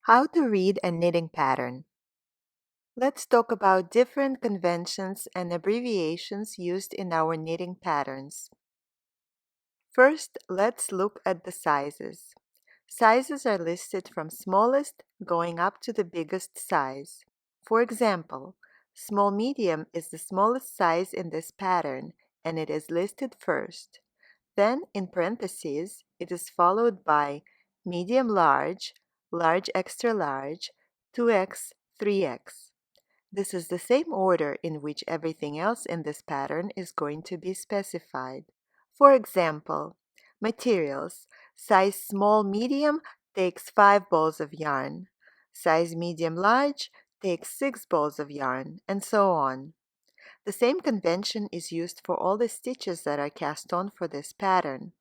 How to read a knitting pattern. Let's talk about different conventions and abbreviations used in our knitting patterns. First, let's look at the sizes. Sizes are listed from smallest going up to the biggest size. For example, small medium is the smallest size in this pattern and it is listed first. Then, in parentheses, it is followed by medium large, large extra large, 2x, 3x. This is the same order in which everything else in this pattern is going to be specified. For example, materials. Size small medium takes 5 balls of yarn. Size medium large takes 6 balls of yarn, and so on. The same convention is used for all the stitches that are cast on for this pattern.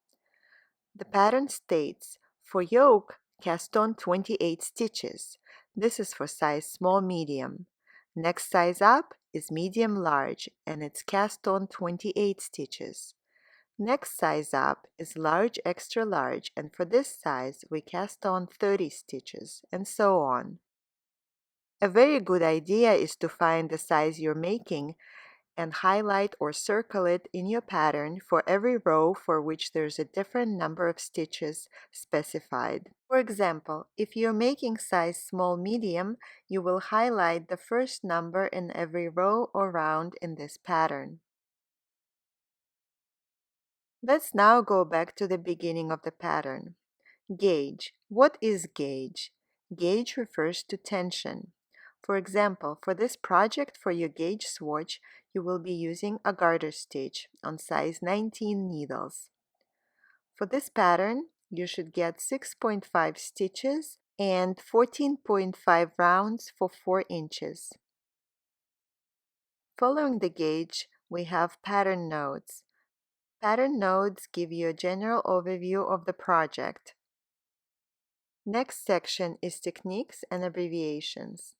The pattern states, for yoke, cast on 28 stitches. This is for size small medium. Next size up is medium large and it's cast on 28 stitches. Next size up is large extra large and for this size we cast on 30 stitches, and so on. A very good idea is to find the size you're making and highlight or circle it in your pattern for every row for which there's a different number of stitches specified. For example, if you're making size small medium, you will highlight the first number in every row or round in this pattern. Let's now go back to the beginning of the pattern. Gauge. What is gauge? Gauge refers to tension. For example, for this project for your gauge swatch, you will be using a garter stitch on size 19 needles. For this pattern, you should get 6.5 stitches and 14.5 rounds for 4 inches. Following the gauge, we have pattern notes. Pattern notes give you a general overview of the project. Next section is techniques and abbreviations.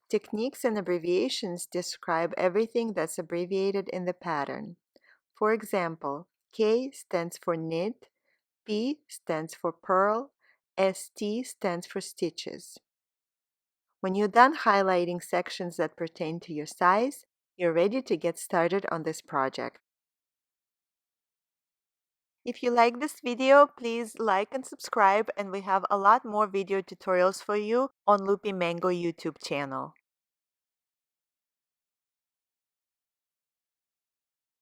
Techniques and abbreviations describe everything that's abbreviated in the pattern. For example, K stands for knit, P stands for purl, ST stands for stitches. When you're done highlighting sections that pertain to your size, you're ready to get started on this project. If you like this video, please like and subscribe, and we have a lot more video tutorials for you on Loopy Mango YouTube channel.